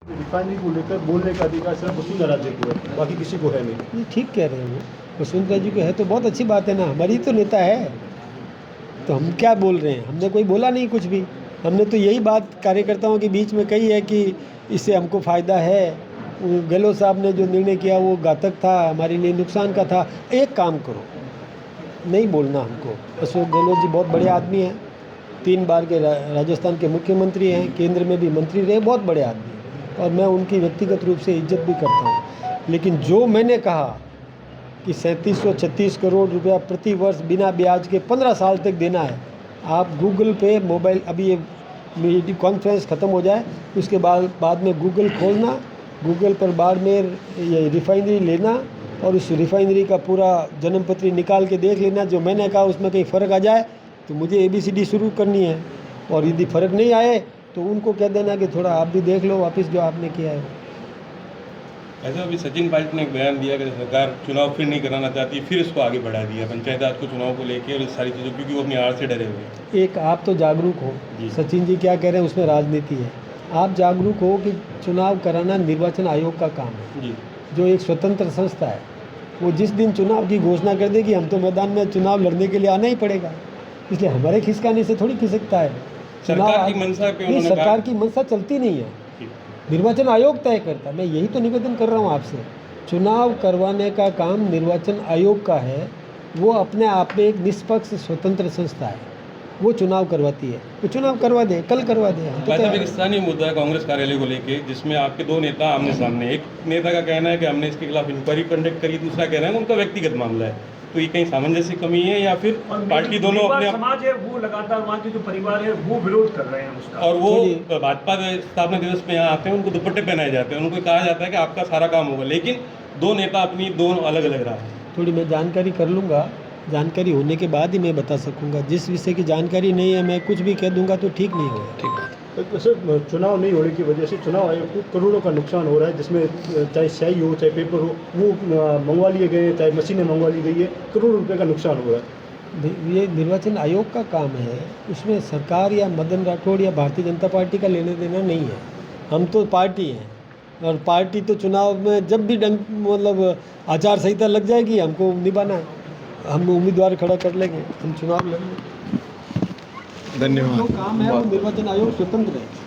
Refinery को लेकर बोलने का अधिकार सिर्फ वसुंधरा जी को है, बाकी किसी को है नहीं। ये ठीक कह रहे हैं वो, वसुंधरा जी को है तो बहुत अच्छी बात है ना, हमारी तो नेता है। तो हम क्या बोल रहे हैं, हमने कोई बोला नहीं कुछ भी। हमने तो यही बात कार्यकर्ताओं के बीच में कही है कि इससे हमको फ़ायदा है। वो गहलोत साहब ने जो निर्णय किया वो घातक था, हमारे लिए नुकसान का था। एक काम करो, नहीं बोलना हमको। अशोक गहलोत जी बहुत बड़े आदमी हैं, 3 बार के राजस्थान के मुख्यमंत्री हैं, केंद्र में भी मंत्री रहे, बहुत बड़े आदमी हैं और मैं उनकी व्यक्तिगत रूप से इज्जत भी करता हूँ। लेकिन जो मैंने कहा कि 3736 करोड़ रुपया प्रति वर्ष बिना ब्याज के 15 साल तक देना है, आप गूगल पे मोबाइल, अभी ये मेरी कॉन्फ्रेंस ख़त्म हो जाए उसके बाद में गूगल खोलना, गूगल पर बाड़मेर ये रिफाइनरी लेना और उस रिफाइनरी का पूरा जन्मपत्री निकाल के देख लेना। जो मैंने कहा उसमें कहीं फ़र्क आ जाए तो मुझे ABCD शुरू करनी है, और यदि फ़र्क नहीं आए तो उनको कह देना कि थोड़ा आप भी देख लो वापस जो आपने किया है। ऐसा अभी सचिन पायलट ने एक बयान दिया कि सरकार चुनाव फिर नहीं कराना चाहती, फिर इसको आगे बढ़ा दिया पंचायत राज को चुनाव को लेकर और इस सारी चीज़ों, क्योंकि वो अपनी हार से डरे हुए हैं। एक आप तो जागरूक हो, सचिन जी क्या कह रहे हैं उसमें राजनीति है। आप जागरूक हो कि चुनाव कराना निर्वाचन आयोग का काम है जी, जो एक स्वतंत्र संस्था है। वो जिस दिन चुनाव की घोषणा कर देगी हम तो मैदान में चुनाव लड़ने के लिए आना ही पड़ेगा, इसलिए हमारे खिसकाने से थोड़ी खिसकता है। सरकार की मंशा पे नहीं, उन्होंने सरकार की मंशा चलती नहीं है, निर्वाचन आयोग तय करता है। मैं यही तो निवेदन कर रहा हूँ आपसे, चुनाव करवाने का काम निर्वाचन आयोग का है। वो अपने आप में एक निष्पक्ष स्वतंत्र संस्था है, वो चुनाव करवाती है, वो चुनाव करवा दे, कल करवा दे। हम तो वैसे क्या- एक स्थानीय मुद्दा है कांग्रेस कार्यालय को लेके, जिसमें आपके दो नेता आमने सामने, एक नेता का कहना है कि हमने इसके खिलाफ इंक्वायरी कंडक्ट करी, दूसरा कह रहा है उनका व्यक्तिगत मामला है। तो ये कहीं सामंजस्य कमी है या फिर पार्टी दोनों अपने समाज है वो लगातार, वहाँ के जो परिवार है वो विरोध कर रहे हैं उसका। और वो भाजपा के स्थापना दिवस पे यहाँ आते हैं, उनको दुपट्टे पहनाए जाते हैं, उनको कहा जाता है कि आपका सारा काम होगा, लेकिन दो नेता अपनी दोनों अलग अलग राह हैं। थोड़ी मैं जानकारी कर लूँगा, जानकारी होने के बाद ही मैं बता सकूँगा। जिस विषय की जानकारी नहीं है मैं कुछ भी कह दूँगा तो ठीक नहीं होगा। ठीक है सर, चुनाव नहीं होने की वजह से चुनाव आयोग को करोड़ों का नुकसान हो रहा है, जिसमें चाहे स्याही हो चाहे पेपर हो वो मंगवा लिए गए हैं, चाहे मशीनें मंगवा ली गई है, करोड़ों रुपए का नुकसान हो रहा है। ये निर्वाचन आयोग का काम है, उसमें सरकार या मदन राठौड़ या भारतीय जनता पार्टी का लेना देना नहीं है। हम तो पार्टी हैं और पार्टी तो चुनाव में जब भी मतलब आचार संहिता लग जाएगी हमको निभाना है, हम उम्मीदवार खड़ा कर लेंगे, हम चुनाव लड़ेंगे। धन्यवाद। जो काम है वो निर्वाचन आयोग स्वतंत्र है।